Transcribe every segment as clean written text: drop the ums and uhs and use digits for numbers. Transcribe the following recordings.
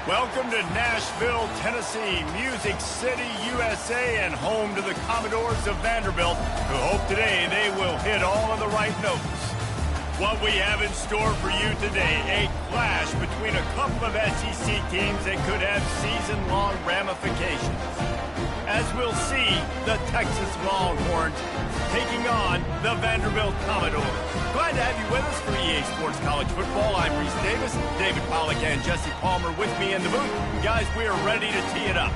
Welcome to Nashville, Tennessee, Music City, USA, and home to the Commodores of Vanderbilt, who hope today they will hit all of the right notes. What we have in store for you today, a clash between a couple of SEC teams that could have season-long ramifications. As we'll see, the Texas Longhorns taking on the Vanderbilt Commodores. Glad to have you with us for EA Sports College Football. I'm Reese Davis, David Pollack and Jesse Palmer with me in the booth. Guys, we are ready to tee it up.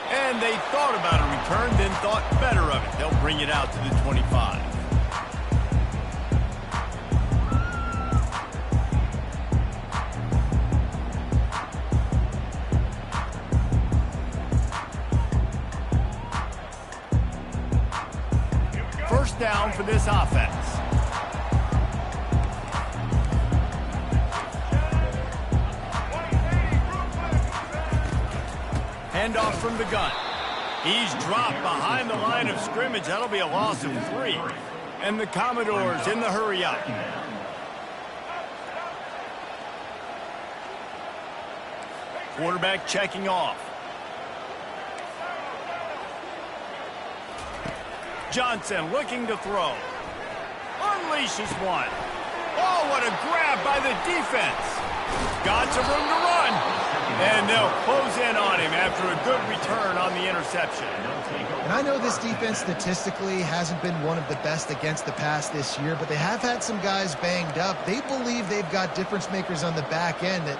And they thought about a return, then thought better of it. They'll bring it out to the 25. First down for this offense. Handoff from the gun. He's dropped behind the line of scrimmage. That'll be a loss of 3. And the Commodores in the hurry up. Quarterback checking off. Johnson looking to throw. Unleashes one. Oh, what a grab by the defense. Got some room to run. And they'll close in on him after a good return on the interception. And I know this defense statistically hasn't been one of the best against the pass this year, but they have had some guys banged up. They believe they've got difference makers on the back end that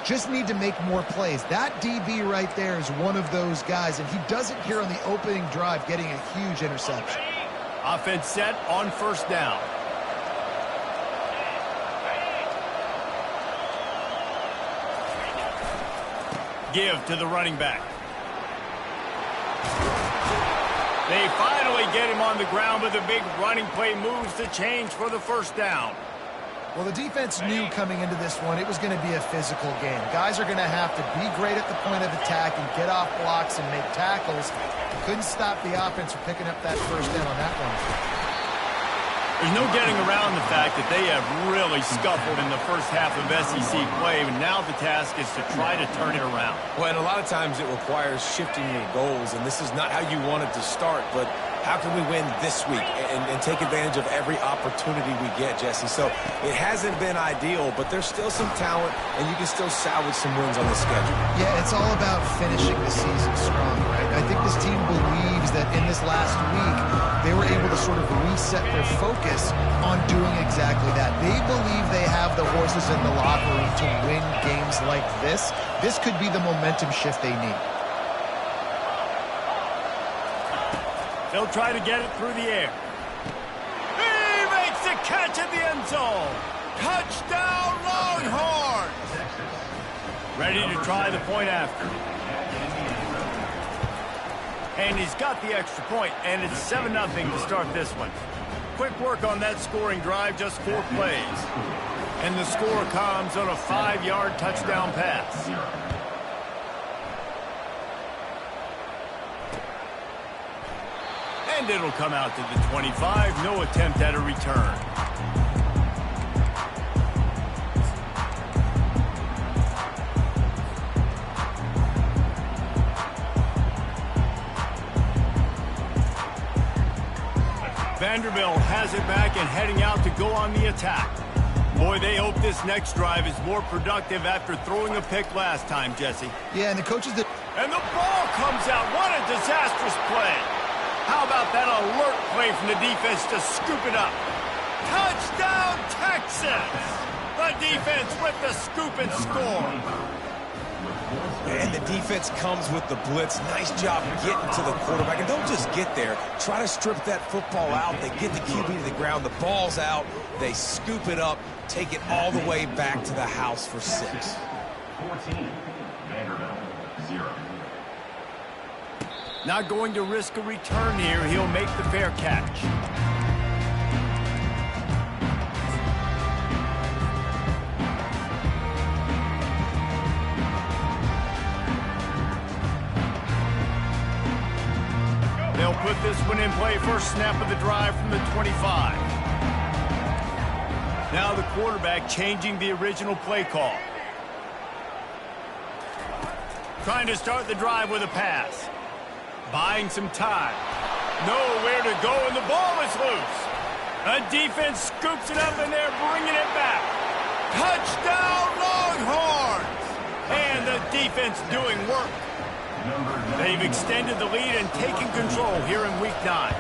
just need to make more plays. That DB right there is one of those guys, and he does it here on the opening drive, getting a huge interception. Offense set on first down. Give to the running back. They finally get him on the ground, but the big running play moves the change for the first down. Well, the defense knew coming into this one it was going to be a physical game. Guys are going to have to be great at the point of attack and get off blocks and make tackles. Couldn't stop the offense from picking up that first down on that one. There's no getting around the fact that they have really scuffled in the first half of SEC play, and now the task is to try to turn it around. Well, and a lot of times it requires shifting your goals, and this is not how you want it to start, but how can we win this week and take advantage of every opportunity we get, Jesse? So it hasn't been ideal, but there's still some talent, and you can still salvage some wins on the schedule. Yeah, it's all about finishing the season strong, right? I think this team believes that in this last week, they were able to sort of reset their focus on doing exactly that. They believe they have the horses in the locker room to win games like this. This could be the momentum shift they need. They'll try to get it through the air. He makes the catch in the end zone. Touchdown, Longhorns! Ready to try the point after. And he's got the extra point, and it's 7-0 to start this one. Quick work on that scoring drive, just 4 plays. And the score comes on a 5-yard touchdown pass. And it'll come out to the 25. No attempt at a return. Vanderbilt has it back and heading out to go on the attack. Boy, they hope this next drive is more productive after throwing a pick last time, Jesse. Yeah, and the coaches... And the ball comes out. What a disastrous play. How about that alert play from the defense to scoop it up? Touchdown, Texas! The defense with the scoop and score. And the defense comes with the blitz. Nice job getting to the quarterback. And don't just get there. Try to strip that football out. They get the QB to the ground. The ball's out. They scoop it up, take it all the way back to the house for 6. 14, Vanderbilt, 0. Not going to risk a return here. He'll make the fair catch. They'll put this one in play. First snap of the drive from the 25. Now the quarterback changing the original play call. Trying to start the drive with a pass. Buying some time. Nowhere to go, and the ball is loose. A defense scoops it up, and they're bringing it back. Touchdown, Longhorns! And the defense doing work. They've extended the lead and taken control here in Week 9.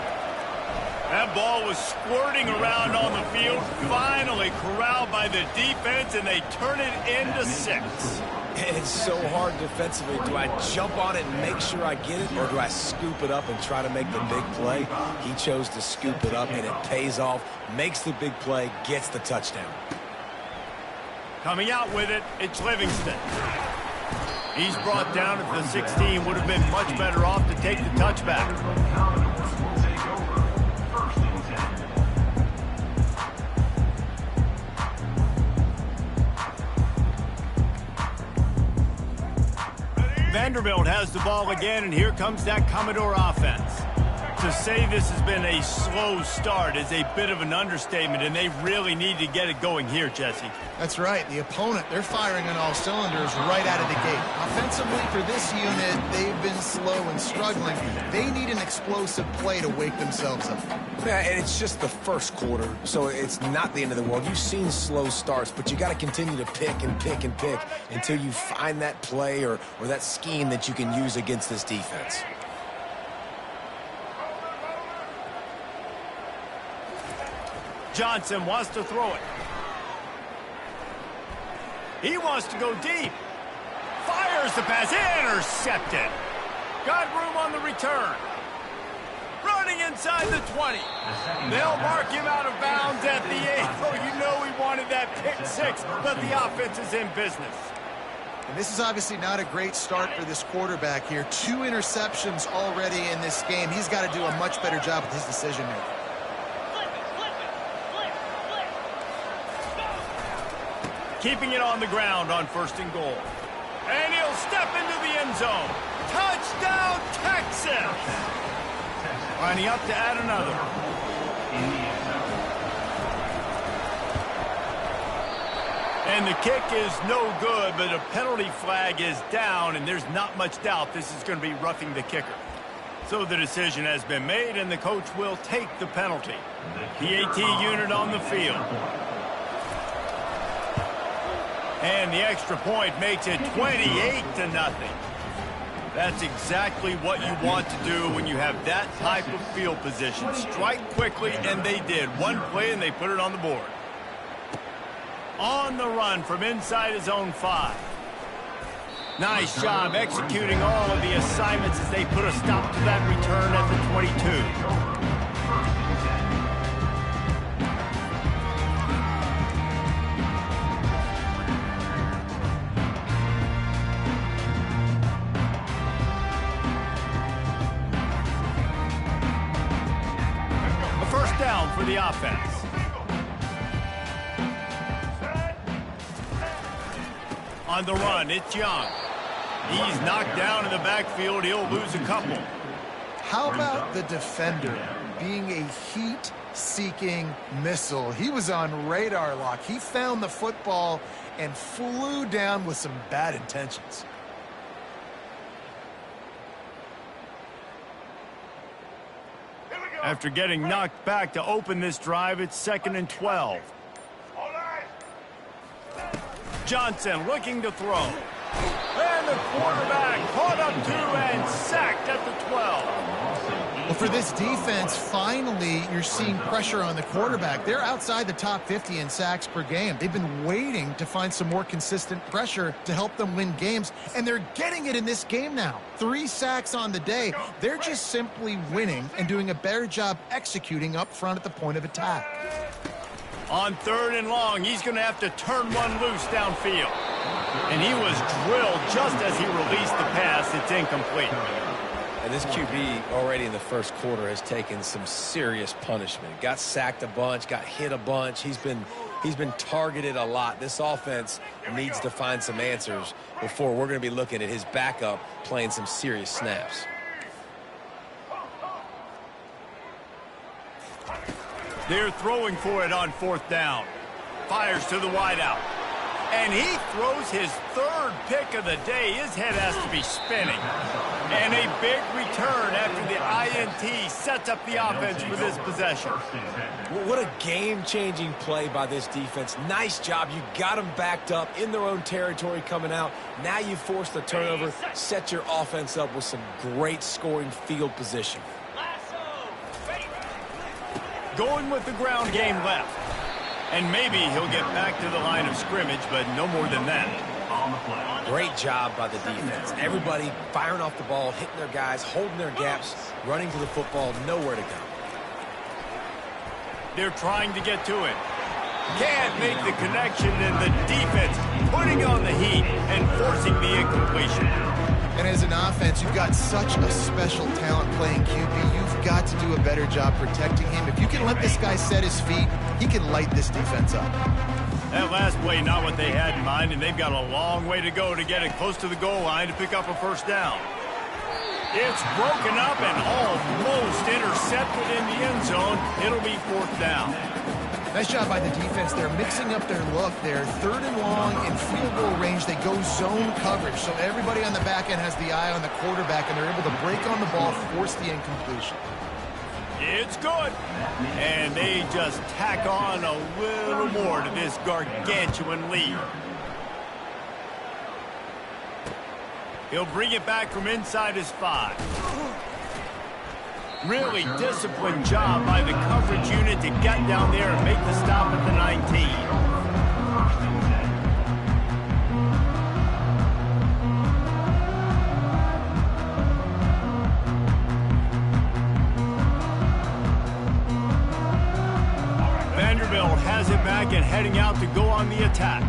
That ball was squirting around on the field, finally corralled by the defense, and they turn it into 6. It's so hard defensively. Do I jump on it and make sure I get it, or do I scoop it up and try to make the big play? He chose to scoop it up, and it pays off, makes the big play, gets the touchdown. Coming out with it, it's Livingston. He's brought down at the 16. Would have been much better off to take the touchback. Vanderbilt has the ball again, and here comes that Commodore offense. To say this has been a slow start is a bit of an understatement, and they really need to get it going here, Jesse. That's right. The opponent, they're firing on all cylinders right out of the gate. Offensively, for this unit, they've been slow and struggling. They need an explosive play to wake themselves up. Yeah, and it's just the first quarter, so it's not the end of the world. You've seen slow starts, but you got to continue to pick and pick and pick until you find that play or that scheme that you can use against this defense. Johnson wants to throw it. He wants to go deep. Fires the pass. Intercepted. Got room on the return. Running inside the 20. They'll mark him out of bounds at the 8. Oh, you know he wanted that pick 6, but the offense is in business. And this is obviously not a great start for this quarterback here. 2 interceptions already in this game. He's got to do a much better job with his decision-making. Keeping it on the ground on 1st and goal. And he'll step into the end zone. Touchdown, Texas! Lining up to add another. And the kick is no good, but a penalty flag is down, and there's not much doubt this is going to be roughing the kicker. So the decision has been made, and the coach will take the penalty. PAT unit on the field. And the extra point makes it 28-0. That's exactly what you want to do when you have that type of field position. Strike quickly, and they did. One play, and they put it on the board. On the run from inside his own 5. Nice job executing all of the assignments as they put a stop to that return at the 22. Down for the offense. On the run, it's Young. He's knocked down in the backfield. He'll lose a couple. How about the defender being a heat-seeking missile? He was on radar lock. He found the football and flew down with some bad intentions. After getting knocked back to open this drive, it's 2nd and 12. Johnson looking to throw. And the quarterback caught up to and sacked at the 12. Well, for this defense, finally, you're seeing pressure on the quarterback. They're outside the top 50 in sacks per game. They've been waiting to find some more consistent pressure to help them win games, and they're getting it in this game now. 3 sacks on the day. They're just simply winning and doing a better job executing up front at the point of attack. On 3rd and long, he's going to have to turn one loose downfield. And he was drilled just as he released the pass. It's incomplete. And this QB already in the first quarter has taken some serious punishment. Got sacked a bunch, got hit a bunch. He's been targeted a lot. This offense needs to find some answers before we're going to be looking at his backup playing some serious snaps. They're throwing for it on 4th down. Fires to the wideout. And he throws his 3rd pick of the day. His head has to be spinning. And a big return after the INT sets up the offense for this possession. What a game-changing play by this defense. Nice job. You got them backed up in their own territory coming out. Now you force the turnover, set your offense up with some great scoring field position. Going with the ground game left. And maybe he'll get back to the line of scrimmage, but no more than that. Great job by the defense. Everybody firing off the ball, hitting their guys, holding their gaps, running to the football, nowhere to go. They're trying to get to it. Can't make the connection, and the defense putting on the heat and forcing the incompletion. And as an offense, you've got such a special talent playing QB. You've got to do a better job protecting him. If you can let this guy set his feet, he can light this defense up. That last play, not what they had in mind, and they've got a long way to go to get it close to the goal line to pick up a 1st down. It's broken up and almost intercepted in the end zone. It'll be 4th down. Nice job by the defense. They're mixing up their look. They're 3rd and long in field goal range. They go zone coverage, so everybody on the back end has the eye on the quarterback, and they're able to break on the ball, force the incompletion. It's good. And they just tack on a little more to this gargantuan lead. He'll bring it back from inside his 5. Really disciplined job by the coverage unit to get down there and make the stop at the 19. Vanderbilt has it back and heading out to go on the attack.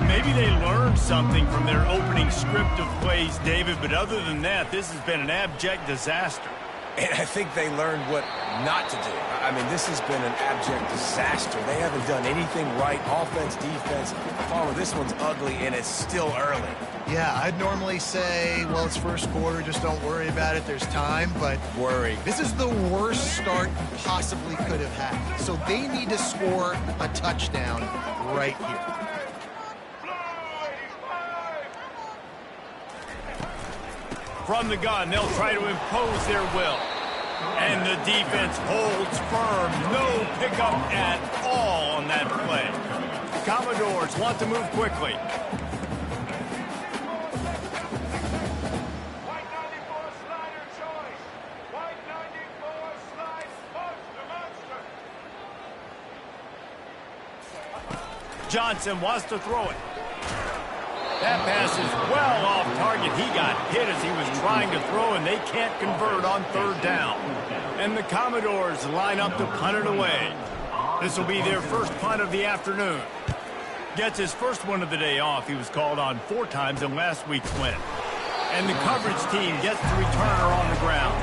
Maybe they learned something from their opening script of plays, David, but other than that, this has been an abject disaster. And I think they learned what not to do. I mean, this has been an abject disaster. They haven't done anything right, offense, defense. Farmer, this one's ugly, and it's still early. Yeah, I'd normally say, well, it's first quarter, just don't worry about it, there's time, but Worry. This is the worst start you possibly could have had. So they need to score a touchdown right here. From the gun, they'll try to impose their will. And the defense holds firm. No pickup at all on that play. Commodores want to move quickly. White 94 slider choice. White 94 slide monster. Johnson wants to throw it. That pass is well off target. He got hit as he was trying to throw, and they can't convert on 3rd down. And the Commodores line up to punt it away. This will be their first punt of the afternoon. Gets his first one of the day off. He was called on 4 times in last week's win. And the coverage team gets the returner on the ground.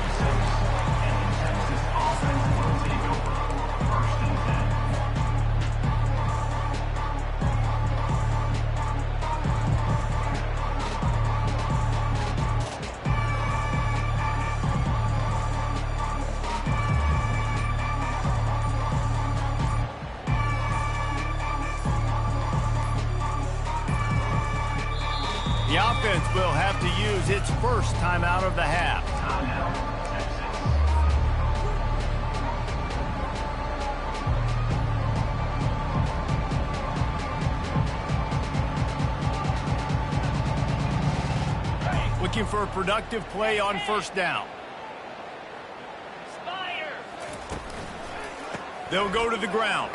The offense will have to use its first timeout of the half. Looking for a productive play on 1st down. They'll go to the ground.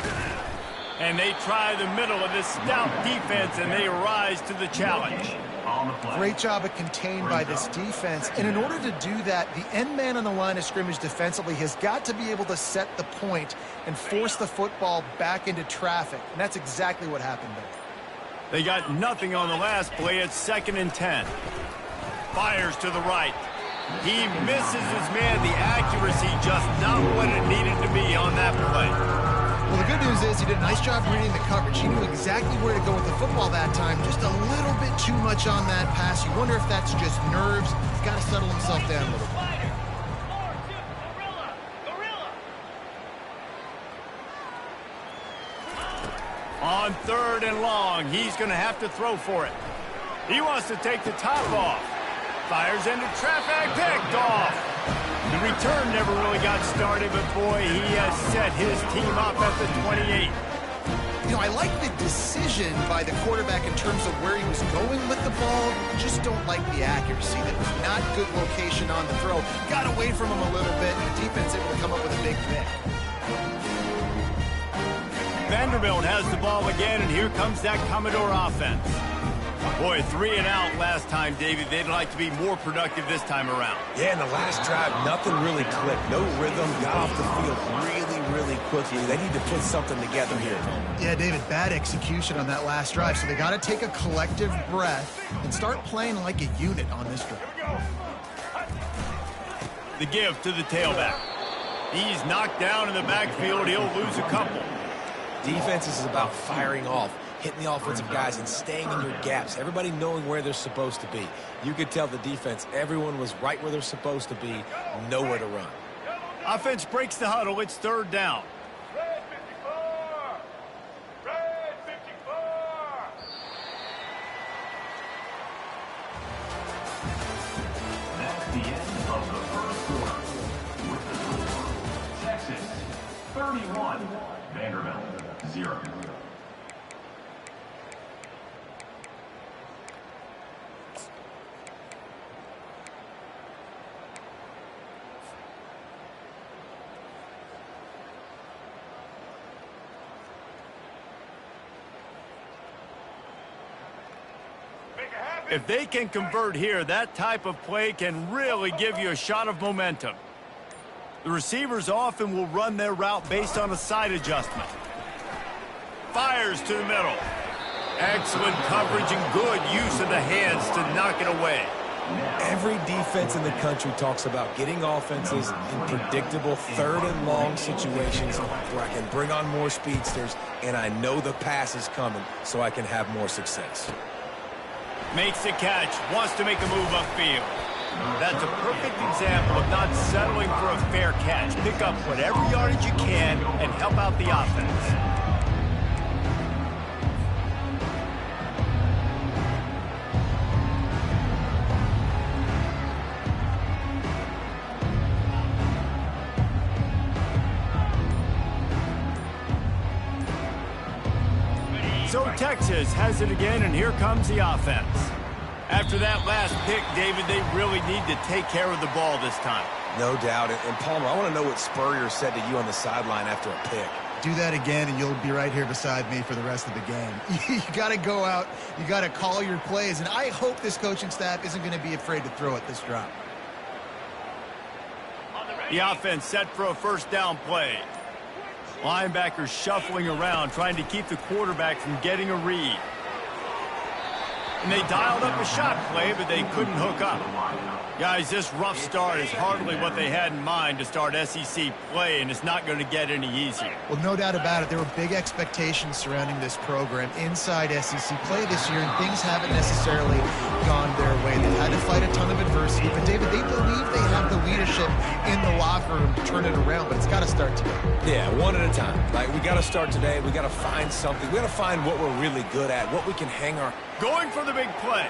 And they try the middle of this stout defense, and they rise to the challenge. Great job of contained by this defense. And in order to do that, the end man on the line of scrimmage defensively has got to be able to set the point and force the football back into traffic. And that's exactly what happened there. They got nothing on the last play. It's 2nd and 10. Fires to the right. He misses his man. The accuracy just not what it needed to be on that play. Well, the good news is he did a nice job reading the coverage. He knew exactly where to go with the football that time. Just a little bit too much on that pass. You wonder if that's just nerves. He's got to settle himself down a little bit. On 3rd and long, he's going to have to throw for it. He wants to take the top off. Fires into traffic, picked off. The return never really got started, but boy, he has set his team up at the 28. You know, I like the decision by the quarterback in terms of where he was going with the ball. Just don't like the accuracy. That was not good location on the throw. Got away from him a little bit, and the defense able to come up with a big pick. Vanderbilt has the ball again, and here comes that Commodore offense. Boy, 3 and out last time, David. They'd like to be more productive this time around. Yeah, in the last drive, nothing really clicked. No rhythm, got off the field really quickly. They need to put something together here. Yeah, David, bad execution on that last drive. So they got to take a collective breath and start playing like a unit on this drive. The give to the tailback. He's knocked down in the backfield. He'll lose a couple. Defense is about firing off, hitting the offensive guys and staying in your gaps, everybody knowing where they're supposed to be. You could tell the defense, everyone was right where they're supposed to be, nowhere to run. Offense breaks the huddle. It's 3rd down. Red 54! Red 54! That's the end of the first quarter. With the score, Texas 31, Vanderbilt 0. If they can convert here, that type of play can really give you a shot of momentum. The receivers often will run their route based on a side adjustment. Fires to the middle. Excellent coverage and good use of the hands to knock it away. Every defense in the country talks about getting offenses in predictable 3rd and long situations where I can bring on more speedsters and I know the pass is coming so I can have more success. Makes the catch, wants to make a move upfield. That's a perfect example of not settling for a fair catch. Pick up whatever yardage you can and help out the offense. So Texas has it again, and here comes the offense. After that last pick, David, they really need to take care of the ball this time. No doubt. And Palmer, I want to know what Spurrier said to you on the sideline after a pick. Do that again, and you'll be right here beside me for the rest of the game. You got to go out. You got to call your plays, and I hope this coaching staff isn't going to be afraid to throw at this drop. The offense set for a 1st down play. Linebackers shuffling around, trying to keep the quarterback from getting a read. And they dialed up a shot play, but they couldn't hook up. Guys, this rough start is hardly what they had in mind to start SEC play, and it's not going to get any easier. Well, no doubt about it. There were big expectations surrounding this program inside SEC play this year, and things haven't necessarily gone their way. They've had to fight a ton of adversity, but, David, they believe they have the leadership in the locker room to turn it around, but it's got to start today. Yeah, one at a time. Like, we got to start today. We got to find something. We got to find what we're really good at, what we can hang our... Going for the big play.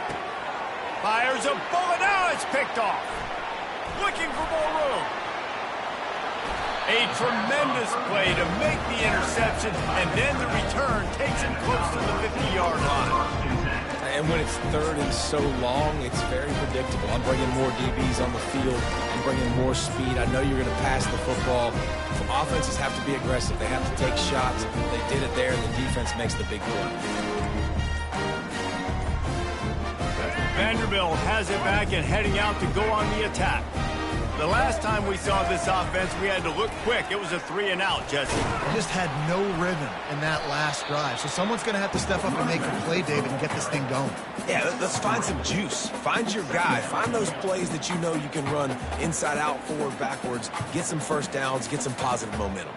Fires a bullet. Now it's picked off. Looking for more room. A tremendous play to make the interception, and then the return takes him close to the 50-yard line. And when it's third and so long, it's very predictable. I'm bringing more DBs on the field. I'm bringing more speed. I know you're going to pass the football. Offenses have to be aggressive. They have to take shots. They did it there, and the defense makes the big play. Vanderbilt has it back and heading out to go on the attack. The last time we saw this offense, we had to look quick. It was a 3-and-out, Jesse. Just had no rhythm in that last drive. So someone's going to have to step up and make a play, David, and get this thing going. Yeah, let's find some juice. Find your guy. Find those plays that you know you can run inside out, forward, backwards. Get some first downs. Get some positive momentum.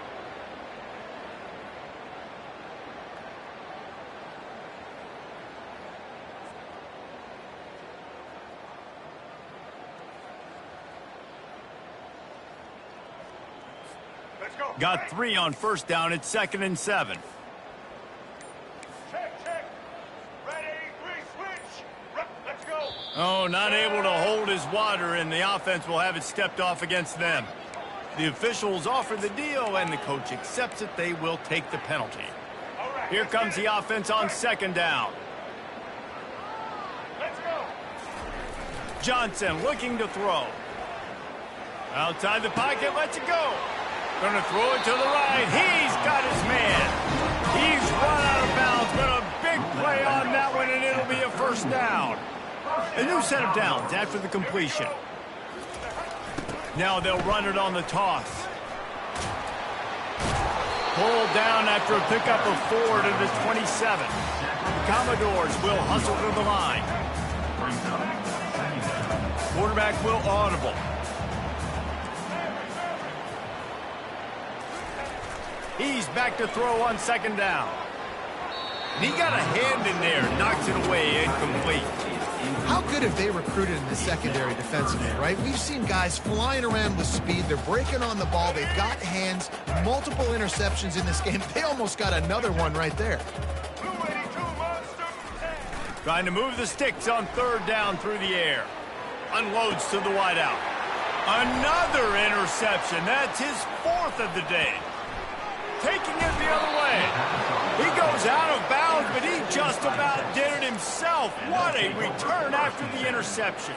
Got 3 on first down. It's 2nd and 7. Check, check. Ready, 3, switch. Let's go. Oh, not able to hold his water, and the offense will have it stepped off against them. The officials offer the deal, and the coach accepts it. They will take the penalty. All right, Here comes the offense on 2nd down. Let's go. Johnson looking to throw. Outside the pocket, lets it go. Gonna throw it to the right. He's got his man. He's run out of bounds, but a big play on that one, and it'll be a first down. A new set of downs after the completion. Now they'll run it on the toss. Pulled down after a pickup of 4 to the 27. The Commodores will hustle to the line. Quarterback will audible. He's back to throw on 2nd down. And he got a hand in there, knocks it away, incomplete. How good have they recruited in the secondary defensively, right? We've seen guys flying around with speed. They're breaking on the ball. They've got hands, multiple interceptions in this game. They almost got another one right there. Trying to move the sticks on 3rd down through the air. Unloads to the wideout. Another interception. That's his 4th of the day. Taking it the other way. He goes out of bounds, but he just about did it himself. What a return after the interception.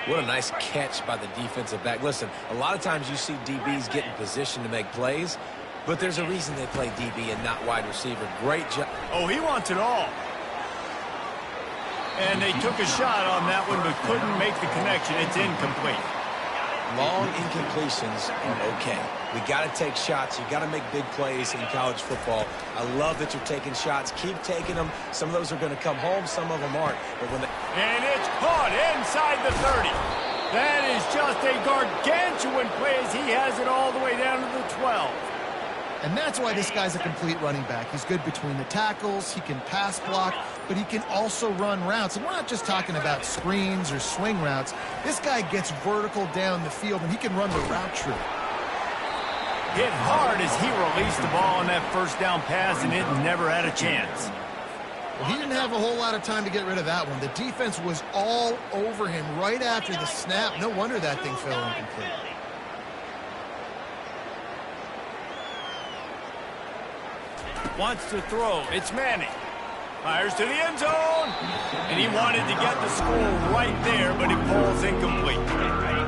What a nice catch by the defensive back. Listen, a lot of times you see DBs get in position to make plays, but there's a reason they play DB and not wide receiver. Great job. Oh, he wants it all. And they took a shot on that one, but couldn't make the connection. It's incomplete. Long incompletions are okay. We got to take shots. You got to make big plays in college football. I love that you're taking shots. Keep taking them. Some of those are going to come home. Some of them aren't. But when and it's caught inside the 30. That is just a gargantuan play as he has it all the way down to the 12. And that's why this guy's a complete running back. He's good between the tackles, he can pass block, but he can also run routes. And we're not just talking about screens or swing routes. This guy gets vertical down the field, and he can run the route tree. Hit hard as he released the ball on that first down pass, and it never had a chance. Well, he didn't have a whole lot of time to get rid of that one. The defense was all over him right after the snap. No wonder that thing fell incomplete. Wants to throw. It's Manning. Fires to the end zone. And he wanted to get the score right there, but it falls incomplete.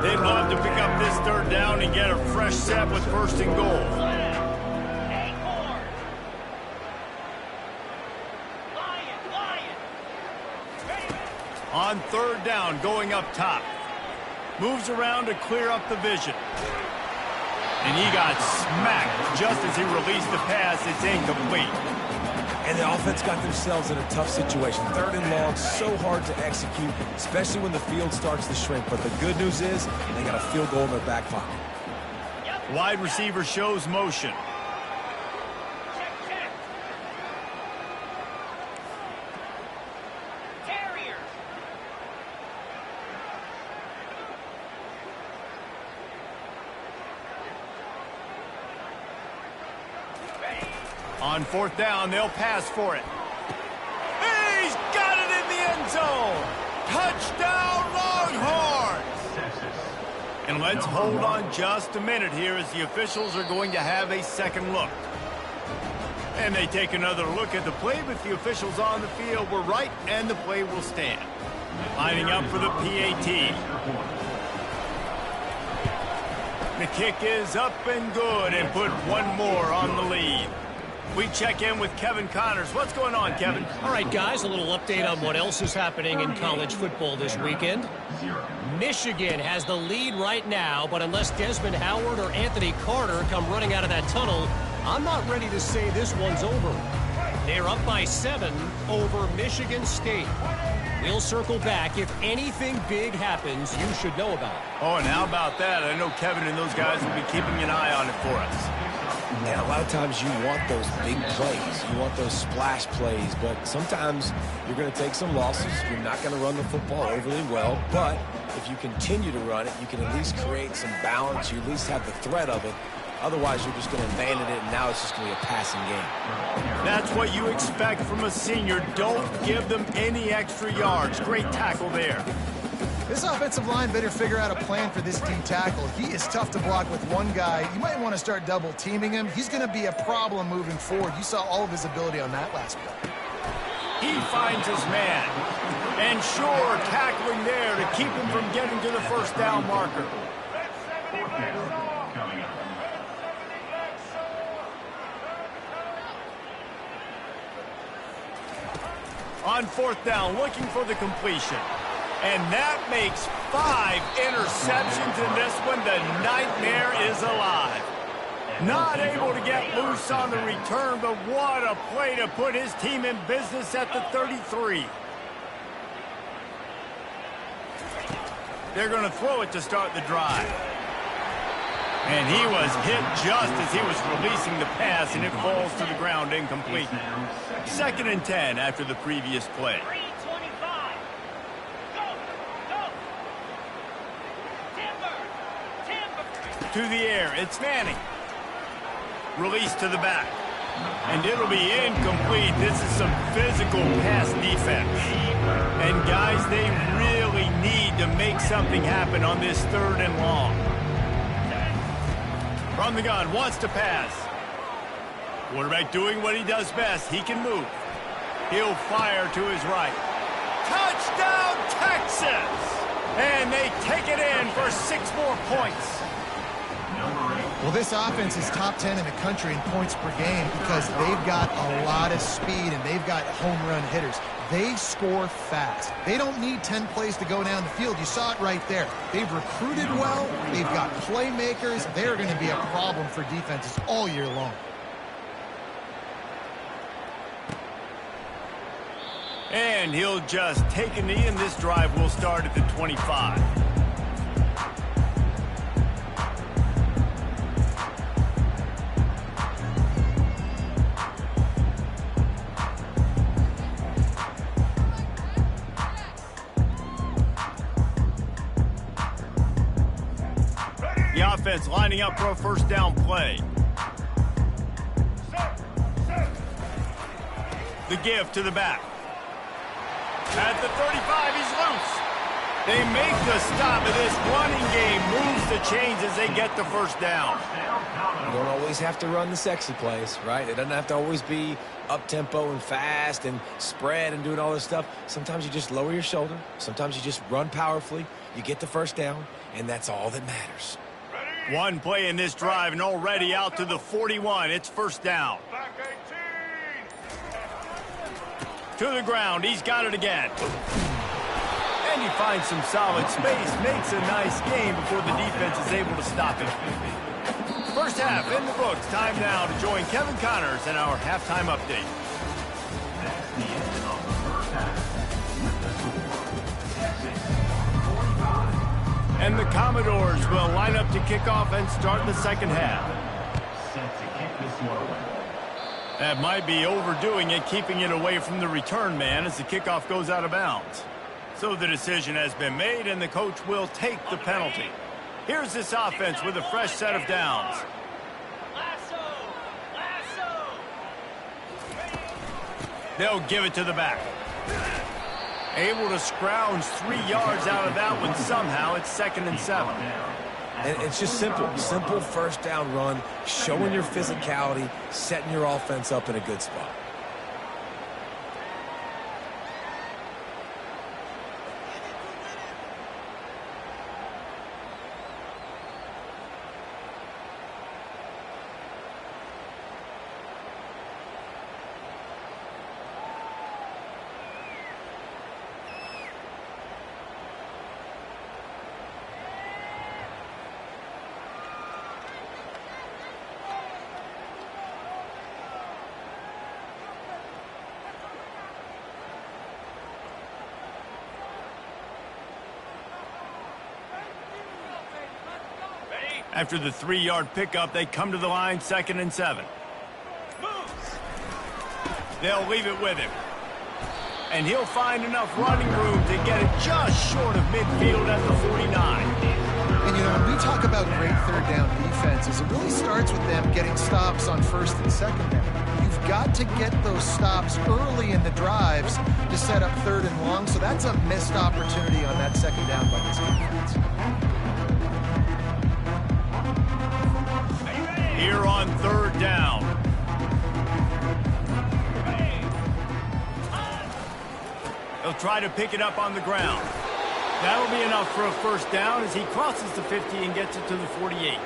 They'd love to pick up this 3rd down and get a fresh set with 1st and goal. On 3rd down, going up top. Moves around to clear up the vision. And he got smacked just as he released the pass. It's incomplete. And the offense got themselves in a tough situation. 3rd and long, so hard to execute, especially when the field starts to shrink. But the good news is they got a field goal in their back pocket. Wide receiver shows motion. On 4th down, they'll pass for it. He's got it in the end zone. Touchdown, Longhorns. And let's hold on just a minute here as the officials are going to have a second look. And they take another look at the play, but the officials on the field were right, and the play will stand. Lining up for the PAT. The kick is up and good and put one more on the lead. We check in with Kevin Connors. What's going on, Kevin? All right, guys, a little update on what else is happening in college football this weekend. Michigan has the lead right now, but unless Desmond Howard or Anthony Carter come running out of that tunnel, I'm not ready to say this one's over. They're up by 7 over Michigan State. We'll circle back. If anything big happens, you should know about it. Oh, and how about that? I know Kevin and those guys will be keeping an eye on it for us. And a lot of times you want those big plays. You want those splash plays. But sometimes you're going to take some losses. You're not going to run the football overly well. But if you continue to run it, you can at least create some balance. You at least have the threat of it. Otherwise, you're just going to abandon it, and now it's just going to be a passing game. That's what you expect from a senior. Don't give them any extra yards. Great tackle there. This offensive line better figure out a plan for this D tackle. He is tough to block with one guy. You might want to start double teaming him. He's going to be a problem moving forward. You saw all of his ability on that last play. He finds his man. And sure, tackling there to keep him from getting to the first down marker. Coming up. On 4th down, looking for the completion. And that makes 5 interceptions in this one. The nightmare is alive. Not able to get loose on the return, but what a play to put his team in business at the 33. They're going to throw it to start the drive. And he was hit just as he was releasing the pass, and it falls to the ground incomplete. 2nd and 10 after the previous play. To the air, it's Manning. Release to the back. And it'll be incomplete. This is some physical pass defense. And guys, they really need to make something happen on this 3rd and long. From the gun, wants to pass. Quarterback doing what he does best. He can move. He'll fire to his right. Touchdown, Texas! And they take it in for 6 more points. Well, this offense is top 10 in the country in points per game because they've got a lot of speed and they've got home run hitters. They score fast. They don't need 10 plays to go down the field. You saw it right there. They've recruited well. They've got playmakers. They're going to be a problem for defenses all year long. And he'll just take a knee, and this drive will start at the 25. The offense lining up for a 1st down play. The give to the back. At the 35, he's loose. They make the stop, and this running game moves the chains as they get the 1st down. You don't always have to run the sexy plays, right? It doesn't have to always be up-tempo and fast and spread and doing all this stuff. Sometimes you just lower your shoulder. Sometimes you just run powerfully. You get the 1st down, and that's all that matters. One play in this drive, and already out to the 41. It's 1st down. Back 18. To the ground, he's got it again. And he finds some solid space, makes a nice game before the defense is able to stop him. 1st half in the books. Time now to join Kevin Connors in our halftime update. That's the end of the 1st half. With the score, Texas 45. And the Commodores will line up to kick off and start the 2nd half. Set to kick this one away. That might be overdoing it, keeping it away from the return man as the kickoff goes out of bounds. So the decision has been made, and the coach will take the penalty. Here's this offense with a fresh set of downs. They'll give it to the back. Able to scrounge 3 yards out of that one somehow. It's 2nd and 7. And it's just simple first down run, showing your physicality, setting your offense up in a good spot. After the 3-yard pickup, they come to the line 2nd and 7. They'll leave it with him. And he'll find enough running room to get it just short of midfield at the 49. And, you know, when we talk about great third down defenses, it really starts with them getting stops on 1st and 2nd down. You've got to get those stops early in the drives to set up 3rd and long, so that's a missed opportunity on that 2nd down by this defense. Here on 3rd down. He'll try to pick it up on the ground. That'll be enough for a 1st down as he crosses the 50 and gets it to the 48.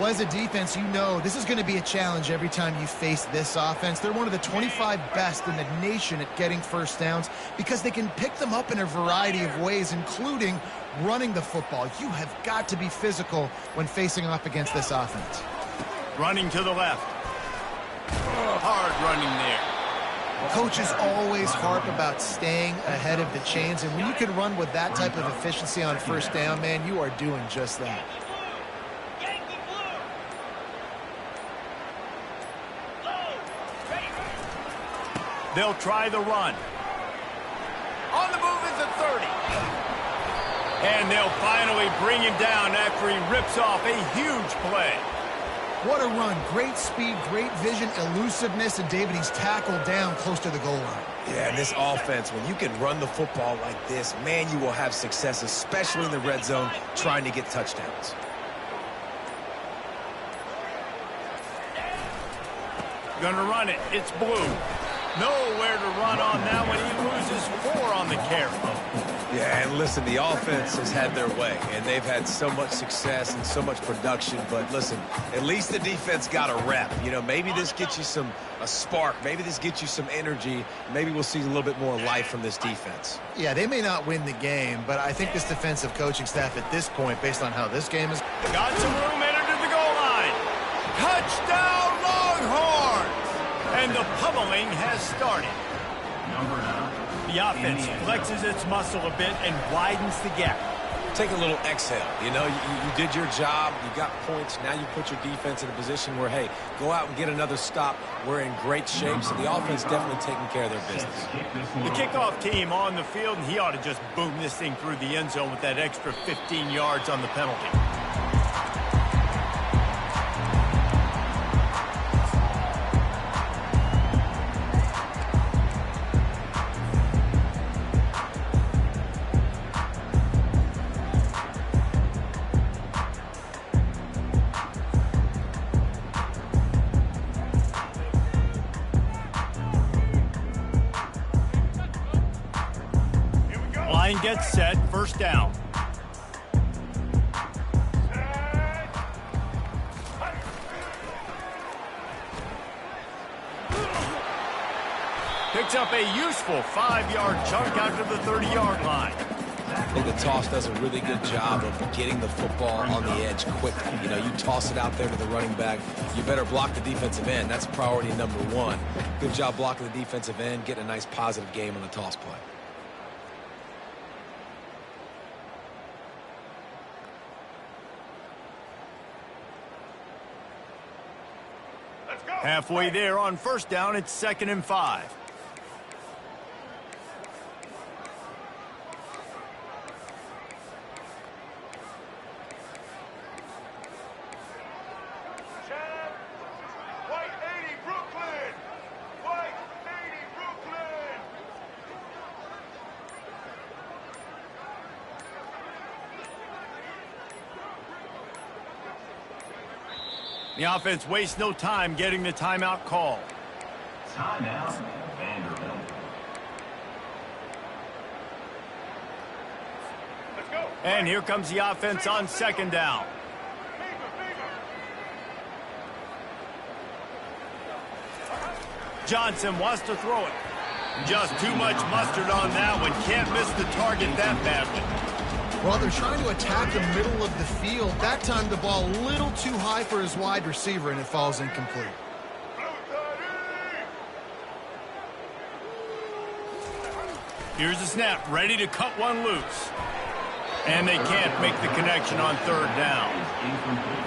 Well, as a defense, you know this is going to be a challenge every time you face this offense. They're one of the 25 best in the nation at getting 1st downs because they can pick them up in a variety of ways, including running the football. You have got to be physical when facing off against this offense. Running to the left. Hard running there. Coaches always harp about staying ahead of the chains, and when you can run with that type of efficiency on 1st down, man, you are doing just that. They'll try the run. On the move is the 30. And they'll finally bring him down after he rips off a huge play. What a run. Great speed, great vision, elusiveness, and David, he's tackled down close to the goal line. Yeah, and this offense, when you can run the football like this, man, you will have success, especially in the red zone, trying to get touchdowns. Gonna run it. It's Blue. Nowhere to run on that one. He loses 4 on the carry. Yeah, and listen, the offense has had their way, and they've had so much success and so much production. But listen, at least the defense got a rep. You know, maybe this gets you a spark. Maybe this gets you some energy. Maybe we'll see a little bit more life from this defense. Yeah, they may not win the game, but I think this defensive coaching staff at this point, based on how this game is... Got some room entered to the goal line. Touchdown, Longhorns! And the pummeling has started. Number 9. The offense flexes its muscle a bit and widens the gap. Take a little exhale. You know, you did your job. You got points. Now you put your defense in a position where, hey, go out and get another stop. We're in great shape, so the offense definitely taking care of their business. The kickoff team on the field, and he ought to just boom this thing through the end zone with that extra 15 yards on the penalty. Line gets set, 1st down. Picks up a useful 5-yard chunk after the 30-yard line. I think the toss does a really good job of getting the football on the edge quickly. You know, you toss it out there to the running back, you better block the defensive end. That's priority number 1. Good job blocking the defensive end, getting a nice positive game on the toss play. Halfway there on 1st down, it's 2nd and 5. White 80, Brooklyn! White 80, Brooklyn! The offense wastes no time getting the timeout call. Timeout, Vanderbilt. Let's go. And here comes the offense on second down. Johnson wants to throw it. Just too much mustard on that one. Can't miss the target that badly. Well, they're trying to attack the middle of the field. That time the ball a little too high for his wide receiver, and it falls incomplete. Here's the snap, ready to cut one loose. And they can't make the connection on third down.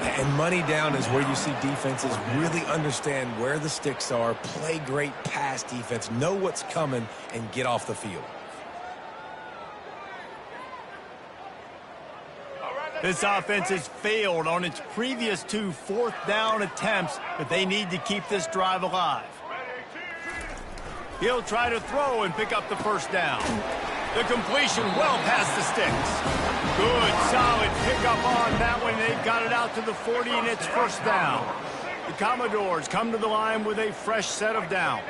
And money down is where you see defenses really understand where the sticks are, play great pass defense, know what's coming, and get off the field. This offense has failed on its previous 2 fourth-down attempts, but they need to keep this drive alive. He'll try to throw and pick up the first down. The completion well past the sticks. Good, solid pickup on that one. They've got it out to the 40, and it's first down. The Commodores come to the line with a fresh set of downs.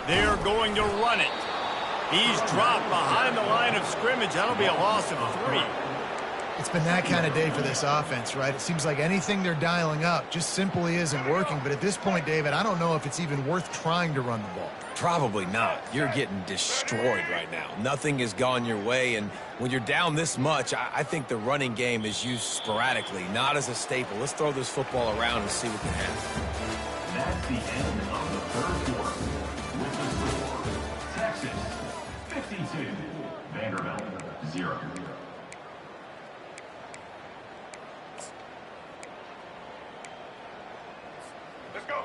They're going to run it. He's dropped behind the line of scrimmage. That'll be a loss of 3. It's been that kind of day for this offense, right? It seems like anything they're dialing up just simply isn't working. But at this point, David, I don't know if it's even worth trying to run the ball. Probably not. You're getting destroyed right now. Nothing has gone your way, and when you're down this much, I think the running game is used sporadically, not as a staple. Let's throw this football around and see what can happen. That's the end of the third quarter. With the score, Texas 52, Vanderbilt 0.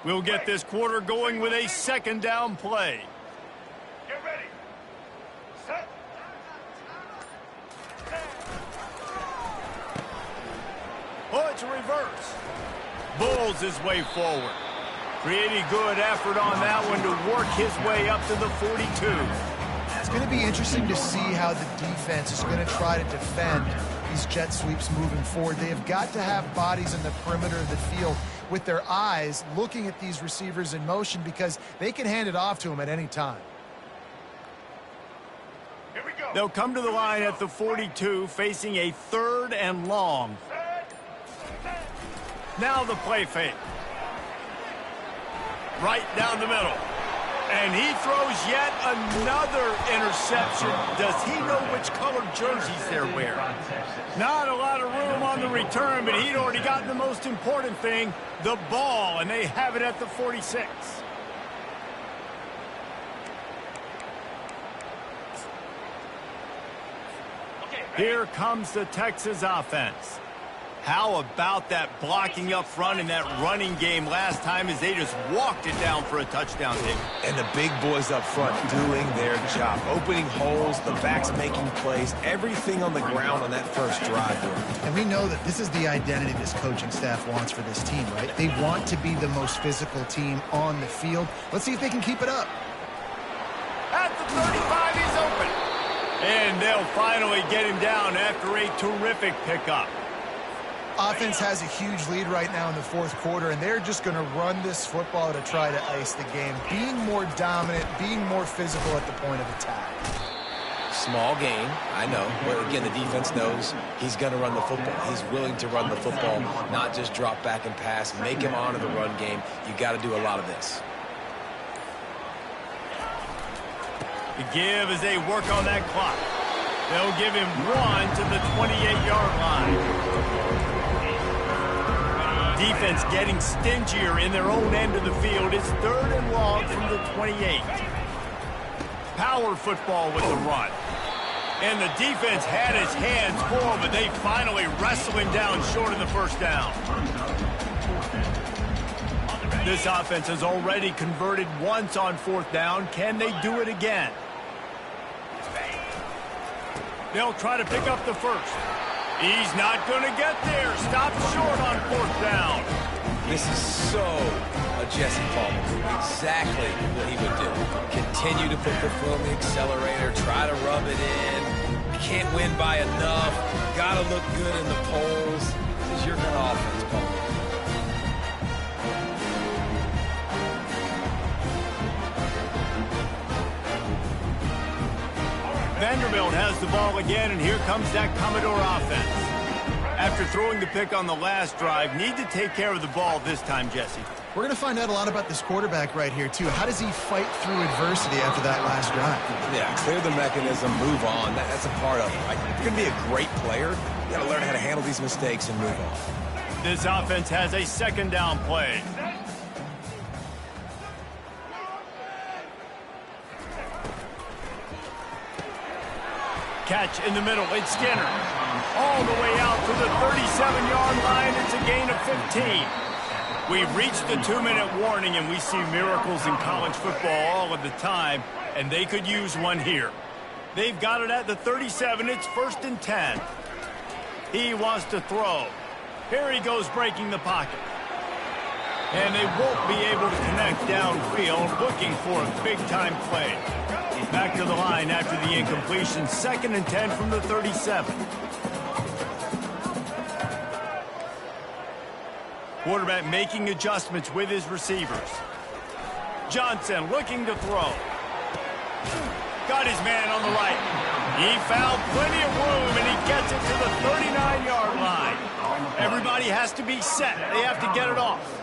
We'll get this quarter going with a second down play. Get ready. Set. Oh, it's a reverse. Bulls his way forward. Pretty good effort on that one to work his way up to the 42. It's going to be interesting to see how the defense is going to try to defend these jet sweeps moving forward. They have got to have bodies in the perimeter of the field with their eyes looking at these receivers in motion, because they can hand it off to them at any time. Here we go. They'll come to the line at the 42, facing a 3rd and long. Now the play fake. Right down the middle. And he throws yet another interception. Does he know which colored jerseys they're wearing? Not a lot of room on the return, but he'd already gotten the most important thing, the ball, and they have it at the 46. Here comes the Texas offense. How about that blocking up front and that running game last time as they just walked it down for a touchdown hit? And the big boys up front doing their job, opening holes, the backs making plays, everything on the ground on that first drive. And we know that this is the identity this coaching staff wants for this team, right? They want to be the most physical team on the field. Let's see if they can keep it up. At the 35, he's open. And they'll finally get him down after a terrific pickup. Offense has a huge lead right now in the fourth quarter, and they're just going to run this football to try to ice the game. Being more dominant, being more physical at the point of attack. Small game, I know. But again, the defense knows he's going to run the football. He's willing to run the football, not just drop back and pass, make him honor the run game. You got to do a lot of this. The give as they work on that clock. They'll give him 1 to the 28-yard line. Defense getting stingier in their own end of the field. It's 3rd and long from the 28. Power football with the run. And the defense had his hands full, but they finally wrestle him down short of the first down. This offense has already converted once on 4th down. Can they do it again? They'll try to pick up the first. He's not going to get there. Stop short on 4th down. This is so a Jesse Paul move. Exactly what he would do. Continue to put the foot on the accelerator, try to rub it in, You can't win by enough. Got to look good in the polls. This is your kind of offense, Paul. Vanderbilt has the ball again, and here comes that Commodore offense. After throwing the pick on the last drive, need to take care of the ball this time, Jesse. We're going to find out a lot about this quarterback right here, too. How does he fight through adversity after that last drive? Yeah, clear the mechanism, move on. That's a part of it, right? If you're going to be a great player, you got to learn how to handle these mistakes and move on. This offense has a second down play. Catch in the middle, it's Skinner. All the way out to the 37-yard line, it's a gain of 15. We've reached the 2-minute warning, and we see miracles in college football all of the time, and they could use one here. They've got it at the 37, it's 1st and 10. He wants to throw. Here he goes breaking the pocket. And they won't be able to connect downfield, looking for a big-time play. Back to the line after the incompletion. 2nd and 10 from the 37. Quarterback making adjustments with his receivers. Johnson looking to throw. Got his man on the right. He found plenty of room, and he gets it to the 39-yard line. Everybody has to be set. They have to get it off.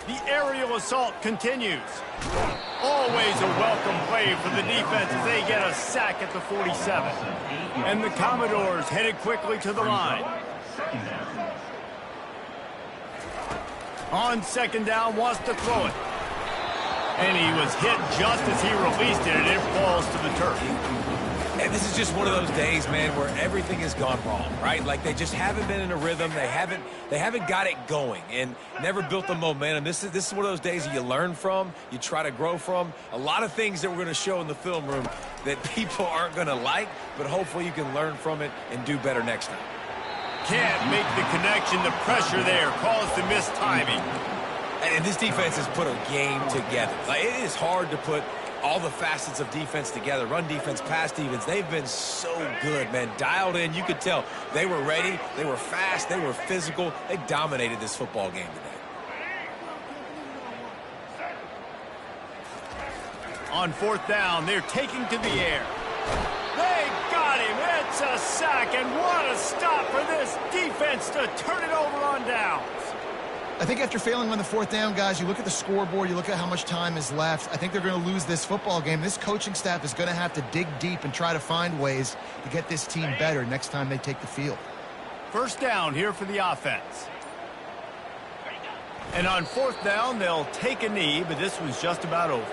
The aerial assault continues. Always a welcome play for the defense as they get a sack at the 47. And the Commodores headed quickly to the line. On 2nd down, wants to throw it. And he was hit just as he released it, and it falls to the turf. And this is just one of those days, man, where everything has gone wrong, right? Like they just haven't been in a rhythm. They haven't got it going and never built the momentum. This is one of those days that you learn from, you try to grow from. A lot of things that we're going to show in the film room that people aren't going to like, but hopefully you can learn from it and do better next time. Can't make the connection. The pressure there caused the missed timing. And this defense has put a game together. Like, it is hard to put all the facets of defense together. Run defense, pass defense. They've been so good, man. Dialed in. You could tell they were ready. They were fast. They were physical. They dominated this football game today. On 4th down, they're taking to the air. They got him. It's a sack, and what a stop for this defense to turn it over on downs. I think after failing on the 4th down, guys, you look at the scoreboard, you look at how much time is left. I think they're going to lose this football game. This coaching staff is going to have to dig deep and try to find ways to get this team better next time they take the field. 1st down here for the offense. And on 4th down, they'll take a knee, but this was just about over.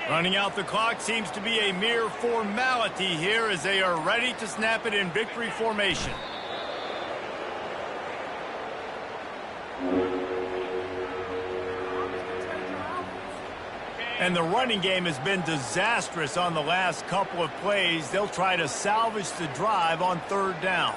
Running out the clock seems to be a mere formality here as they are ready to snap it in victory formation. And the running game has been disastrous on the last couple of plays. They'll try to salvage the drive on 3rd down.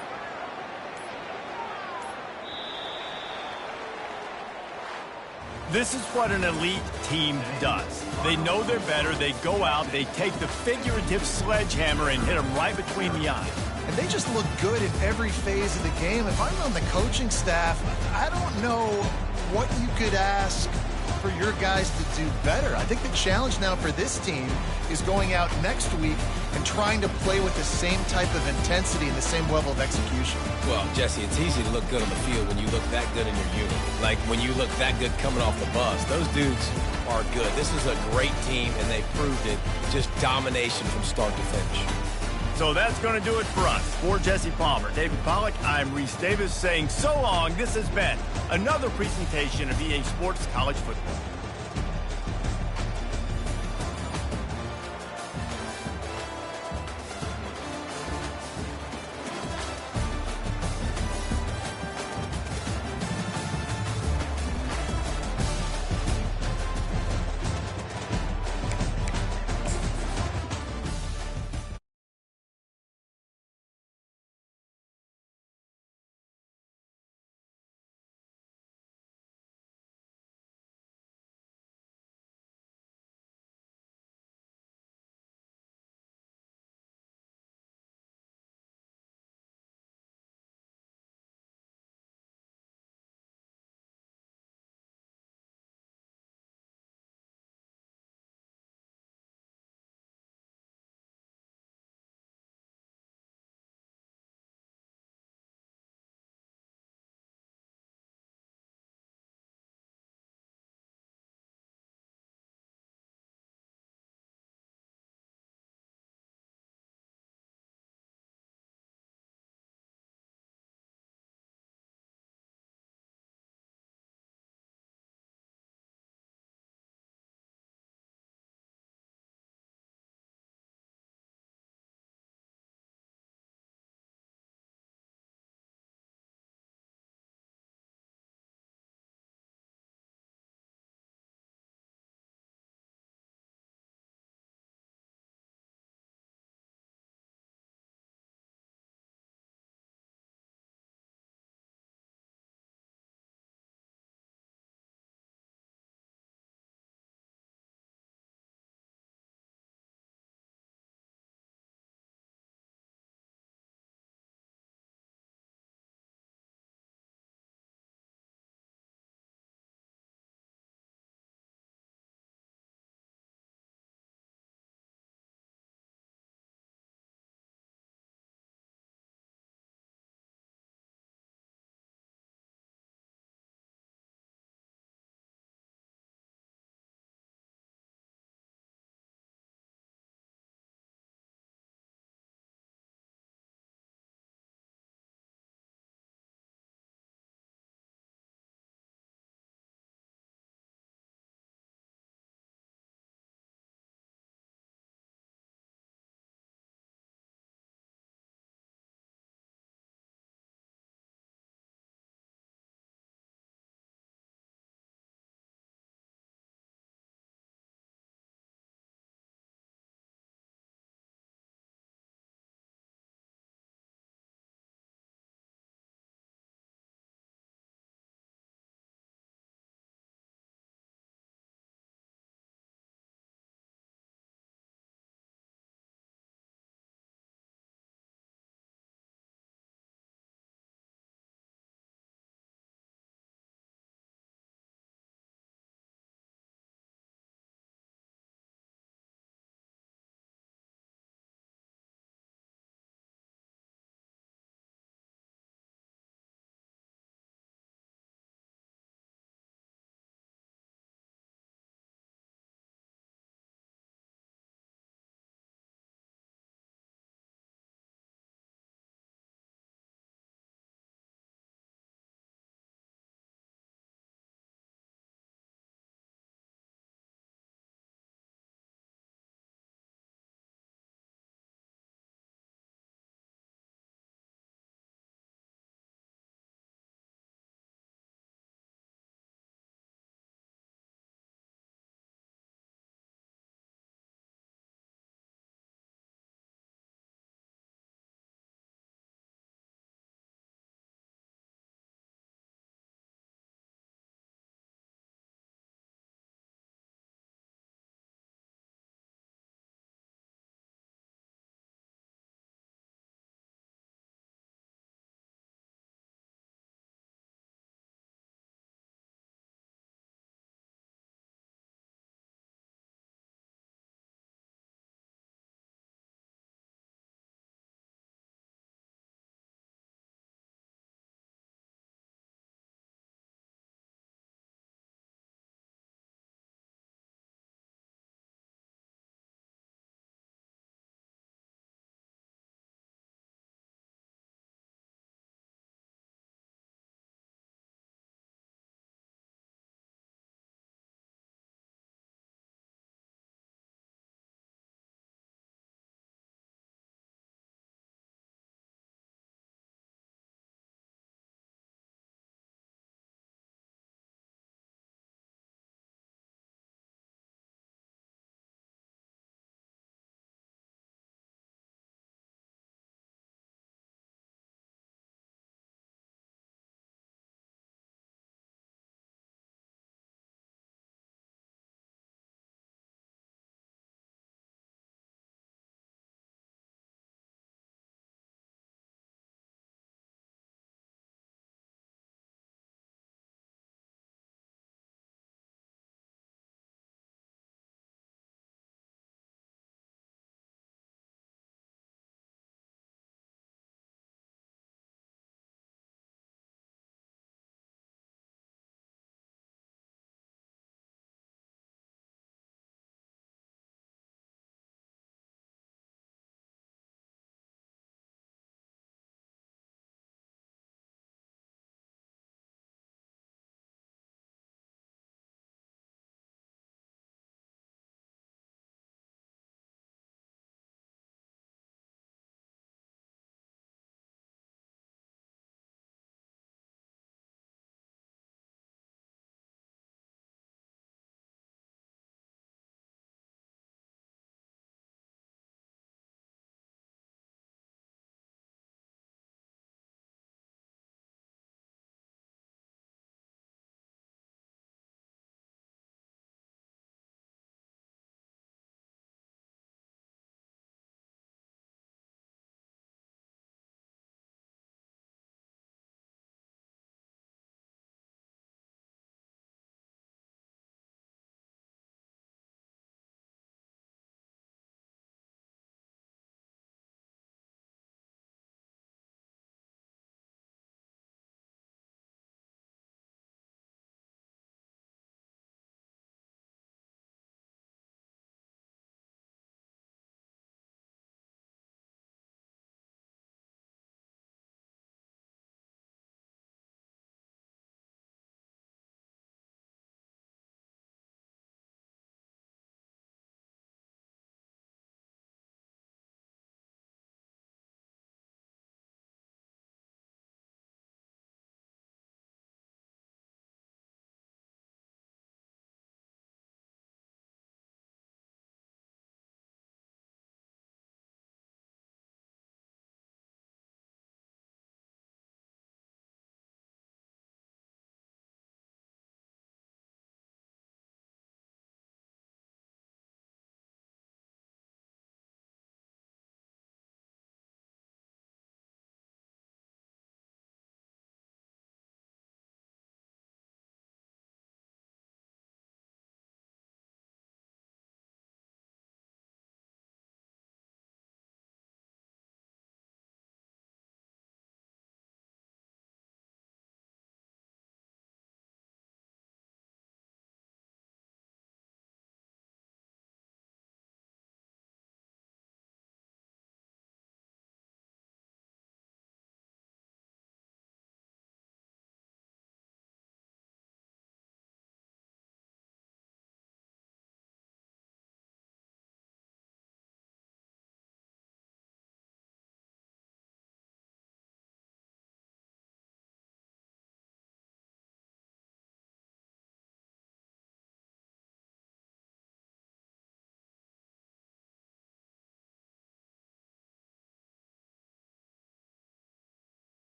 This is what an elite team does. They know they're better. They go out. They take the figurative sledgehammer and hit them right between the eyes. And they just look good in every phase of the game. If I'm on the coaching staff, I don't know what you could ask for your guys to do better. I think the challenge now for this team is going out next week and trying to play with the same type of intensity and the same level of execution. Well, Jesse, it's easy to look good on the field when you look that good in your unit. Like when you look that good coming off the bus. Those dudes are good. This is a great team, and they proved it. Just domination from start to finish. So that's going to do it for us. For Jesse Palmer, David Pollack, I'm Reese Davis saying so long. This has been another presentation of EA Sports College Football.